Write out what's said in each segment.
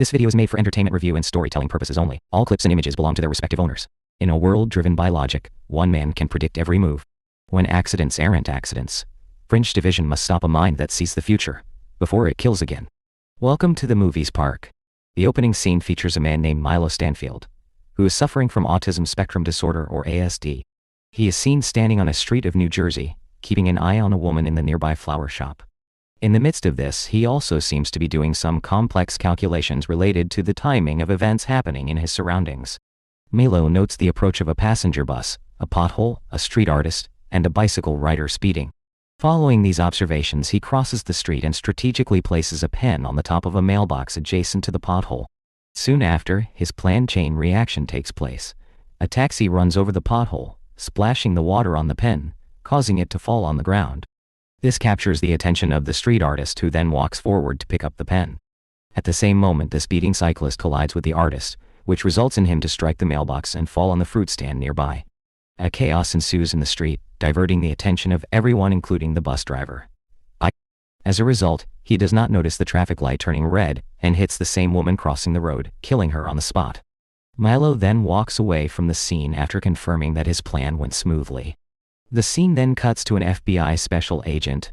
This video is made for entertainment review and storytelling purposes only. All clips and images belong to their respective owners. In a world driven by logic, one man can predict every move. When accidents aren't accidents, Fringe Division must stop a mind that sees the future before it kills again. Welcome to the movies park. The opening scene features a man named Milo Stanfield, who is suffering from autism spectrum disorder or ASD. He is seen standing on a street of New Jersey, keeping an eye on a woman in the nearby flower shop. In the midst of this, he also seems to be doing some complex calculations related to the timing of events happening in his surroundings. Milo notes the approach of a passenger bus, a pothole, a street artist, and a bicycle rider speeding. Following these observations, he crosses the street and strategically places a pen on the top of a mailbox adjacent to the pothole. Soon after, his planned chain reaction takes place. A taxi runs over the pothole, splashing the water on the pen, causing it to fall on the ground. This captures the attention of the street artist, who then walks forward to pick up the pen. At the same moment, the speeding cyclist collides with the artist, which results in him to strike the mailbox and fall on the fruit stand nearby. A chaos ensues in the street, diverting the attention of everyone including the bus driver. As a result, he does not notice the traffic light turning red and hits the same woman crossing the road, killing her on the spot. Milo then walks away from the scene after confirming that his plan went smoothly. The scene then cuts to an FBI special agent,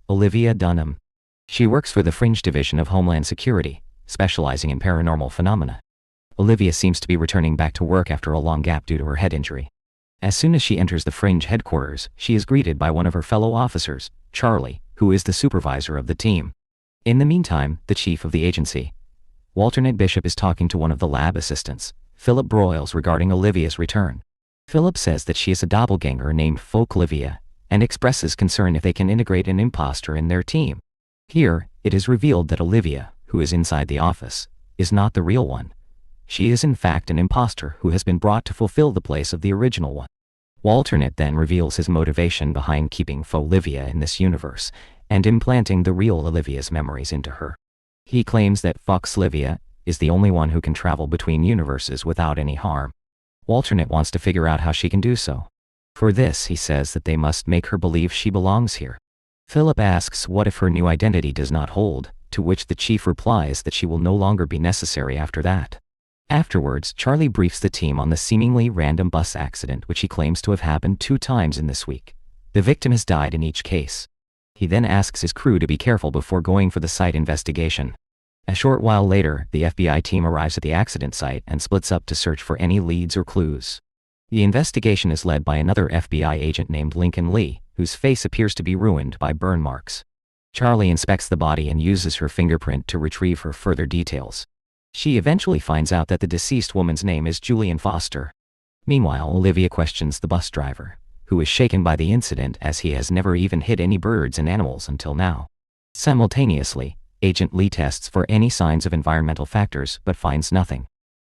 Olivia Dunham. She works for the Fringe Division of Homeland Security, specializing in paranormal phenomena. Olivia seems to be returning back to work after a long gap due to her head injury. As soon as she enters the Fringe headquarters, she is greeted by one of her fellow officers, Charlie, who is the supervisor of the team. In the meantime, the chief of the agency, Walter Bishop, is talking to one of the lab assistants, Philip Broyles, regarding Olivia's return. Philip says that she is a doppelganger named Folklivia, and expresses concern if they can integrate an imposter in their team. Here, it is revealed that Olivia, who is inside the office, is not the real one. She is in fact an imposter who has been brought to fulfill the place of the original one. Walternate then reveals his motivation behind keeping Folklivia in this universe, and implanting the real Olivia's memories into her. He claims that Folklivia is the only one who can travel between universes without any harm. Walternate wants to figure out how she can do so. For this, he says that they must make her believe she belongs here. Philip asks what if her new identity does not hold, to which the chief replies that she will no longer be necessary after that. Afterwards, Charlie briefs the team on the seemingly random bus accident which he claims to have happened 2 times in this week. The victim has died in each case. He then asks his crew to be careful before going for the site investigation. A short while later, the FBI team arrives at the accident site and splits up to search for any leads or clues. The investigation is led by another FBI agent named Lincoln Lee, whose face appears to be ruined by burn marks. Charlie inspects the body and uses her fingerprint to retrieve her further details. She eventually finds out that the deceased woman's name is Julian Foster. Meanwhile, Olivia questions the bus driver, who is shaken by the incident as he has never even hit any birds and animals until now. Simultaneously, Agent Lee tests for any signs of environmental factors but finds nothing.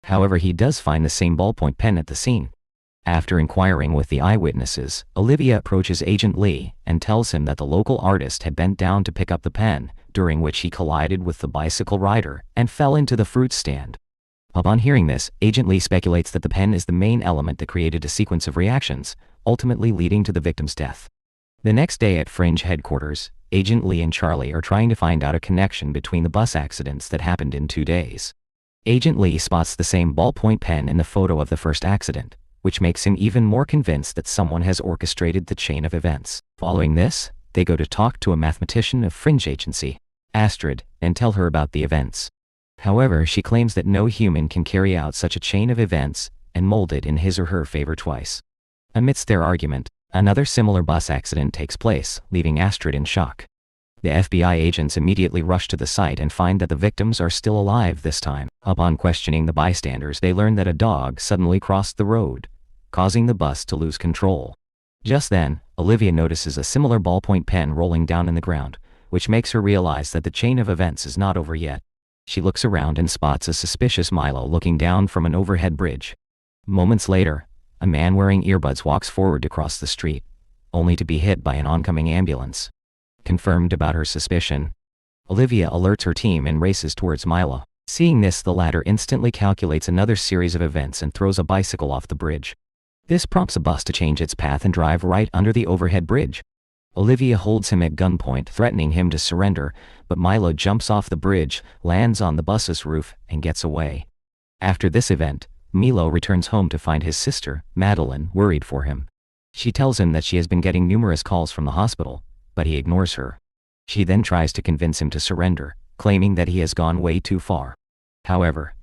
However, he does find the same ballpoint pen at the scene. After inquiring with the eyewitnesses, Olivia approaches Agent Lee and tells him that the local artist had bent down to pick up the pen, during which he collided with the bicycle rider and fell into the fruit stand. Upon hearing this, Agent Lee speculates that the pen is the main element that created a sequence of reactions, ultimately leading to the victim's death. The next day at Fringe headquarters, Agent Lee and Charlie are trying to find out a connection between the bus accidents that happened in 2 days. Agent Lee spots the same ballpoint pen in the photo of the first accident, which makes him even more convinced that someone has orchestrated the chain of events. Following this, they go to talk to a mathematician of Fringe Agency, Astrid, and tell her about the events. However, she claims that no human can carry out such a chain of events and mold it in his or her favor twice. Amidst their argument, another similar bus accident takes place, leaving Astrid in shock. The FBI agents immediately rush to the site and find that the victims are still alive this time. Upon questioning the bystanders, they learn that a dog suddenly crossed the road, causing the bus to lose control. Just then, Olivia notices a similar ballpoint pen rolling down in the ground, which makes her realize that the chain of events is not over yet. She looks around and spots a suspicious Milo looking down from an overhead bridge. Moments later, a man wearing earbuds walks forward to cross the street, only to be hit by an oncoming ambulance. Confirmed about her suspicion, Olivia alerts her team and races towards Milo. Seeing this, the latter instantly calculates another series of events and throws a bicycle off the bridge. This prompts a bus to change its path and drive right under the overhead bridge. Olivia holds him at gunpoint, threatening him to surrender, but Milo jumps off the bridge, lands on the bus's roof, and gets away. After this event, Milo returns home to find his sister, Madeline, worried for him. She tells him that she has been getting numerous calls from the hospital, but he ignores her. She then tries to convince him to surrender, claiming that he has gone way too far. However,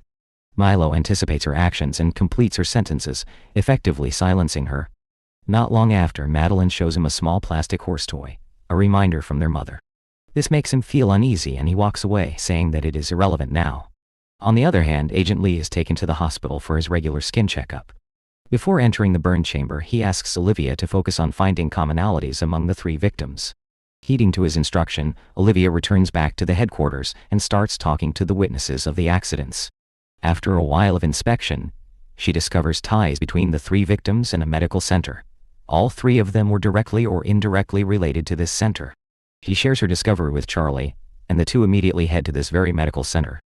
Milo anticipates her actions and completes her sentences, effectively silencing her. Not long after, Madeline shows him a small plastic horse toy, a reminder from their mother. This makes him feel uneasy and he walks away, saying that it is irrelevant now. On the other hand, Agent Lee is taken to the hospital for his regular skin checkup. Before entering the burn chamber, he asks Olivia to focus on finding commonalities among the 3 victims. Heeding to his instruction, Olivia returns back to the headquarters and starts talking to the witnesses of the accidents. After a while of inspection, she discovers ties between the 3 victims and a medical center. All 3 of them were directly or indirectly related to this center. She shares her discovery with Charlie, and the 2 immediately head to this very medical center.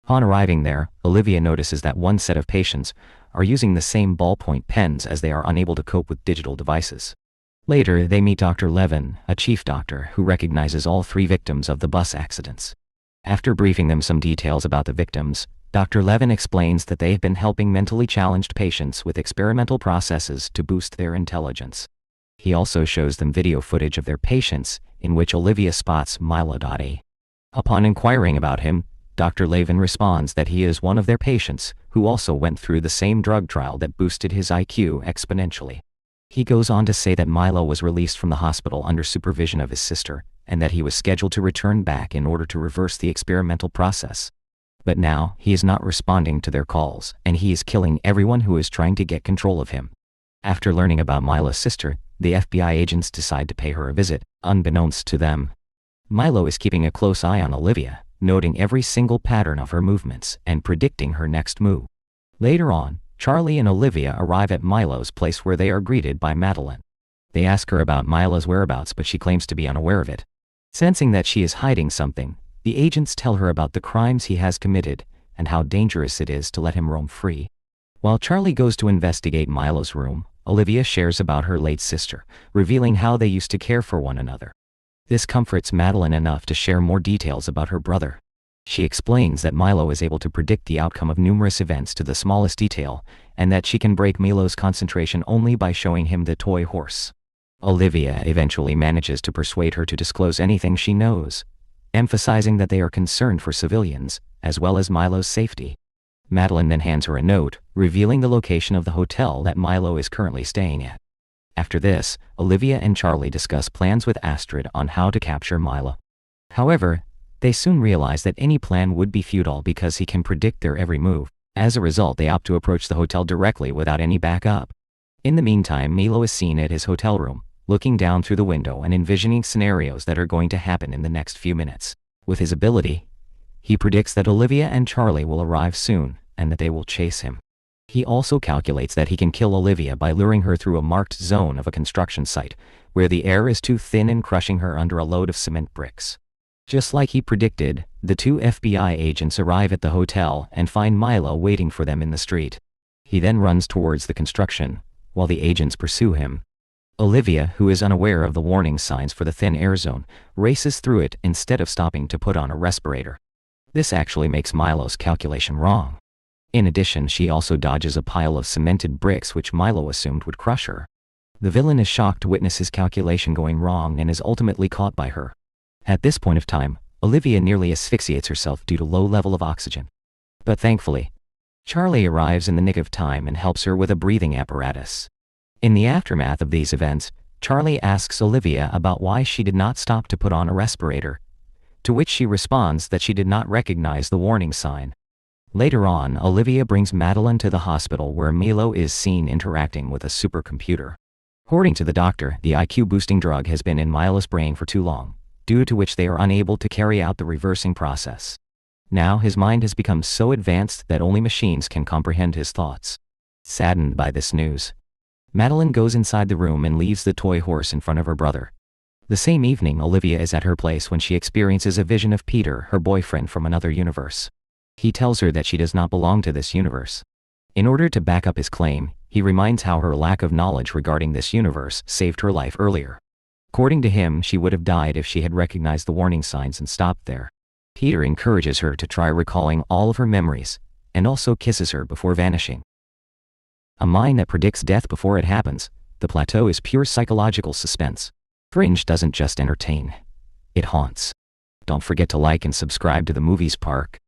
Upon arriving there, Olivia notices that one set of patients are using the same ballpoint pens as they are unable to cope with digital devices. Later, they meet Dr. Levin, a chief doctor who recognizes all 3 victims of the bus accidents. After briefing them some details about the victims, Dr. Levin explains that they have been helping mentally challenged patients with experimental processes to boost their intelligence. He also shows them video footage of their patients, in which Olivia spots Milo. Upon inquiring about him, Dr. Levin responds that he is one of their patients who also went through the same drug trial that boosted his IQ exponentially. He goes on to say that Milo was released from the hospital under supervision of his sister, and that he was scheduled to return back in order to reverse the experimental process. But now, he is not responding to their calls, and he is killing everyone who is trying to get control of him. After learning about Milo's sister, the FBI agents decide to pay her a visit, unbeknownst to them. Milo is keeping a close eye on Olivia, noting every single pattern of her movements and predicting her next move. Later on, Charlie and Olivia arrive at Milo's place where they are greeted by Madeline. They ask her about Milo's whereabouts, but she claims to be unaware of it. Sensing that she is hiding something, the agents tell her about the crimes he has committed and how dangerous it is to let him roam free. While Charlie goes to investigate Milo's room, Olivia shares about her late sister, revealing how they used to care for one another. This comforts Madeline enough to share more details about her brother. She explains that Milo is able to predict the outcome of numerous events to the smallest detail, and that she can break Milo's concentration only by showing him the toy horse. Olivia eventually manages to persuade her to disclose anything she knows, emphasizing that they are concerned for civilians, as well as Milo's safety. Madeline then hands her a note, revealing the location of the hotel that Milo is currently staying at. After this, Olivia and Charlie discuss plans with Astrid on how to capture Milo. However, they soon realize that any plan would be futile because he can predict their every move. As a result, they opt to approach the hotel directly without any backup. In the meantime, Milo is seen at his hotel room, looking down through the window and envisioning scenarios that are going to happen in the next few minutes. With his ability, he predicts that Olivia and Charlie will arrive soon, and that they will chase him. He also calculates that he can kill Olivia by luring her through a marked zone of a construction site, where the air is too thin and crushing her under a load of cement bricks. Just like he predicted, the 2 FBI agents arrive at the hotel and find Milo waiting for them in the street. He then runs towards the construction, while the agents pursue him. Olivia, who is unaware of the warning signs for the thin air zone, races through it instead of stopping to put on a respirator. This actually makes Milo's calculation wrong. In addition, she also dodges a pile of cemented bricks which Milo assumed would crush her. The villain is shocked to witness his calculation going wrong and is ultimately caught by her. At this point of time, Olivia nearly asphyxiates herself due to low level of oxygen. But thankfully, Charlie arrives in the nick of time and helps her with a breathing apparatus. In the aftermath of these events, Charlie asks Olivia about why she did not stop to put on a respirator, to which she responds that she did not recognize the warning sign. Later on, Olivia brings Madeline to the hospital where Milo is seen interacting with a supercomputer. According to the doctor, the IQ-boosting drug has been in Milo's brain for too long, due to which they are unable to carry out the reversing process. Now his mind has become so advanced that only machines can comprehend his thoughts. Saddened by this news, Madeline goes inside the room and leaves the toy horse in front of her brother. The same evening, Olivia is at her place when she experiences a vision of Peter, her boyfriend from another universe. He tells her that she does not belong to this universe. In order to back up his claim, he reminds how her lack of knowledge regarding this universe saved her life earlier. According to him, she would have died if she had recognized the warning signs and stopped there. Peter encourages her to try recalling all of her memories, and also kisses her before vanishing. A mind that predicts death before it happens, The Plateau is pure psychological suspense. Fringe doesn't just entertain, it haunts. Don't forget to like and subscribe to the Movies Park.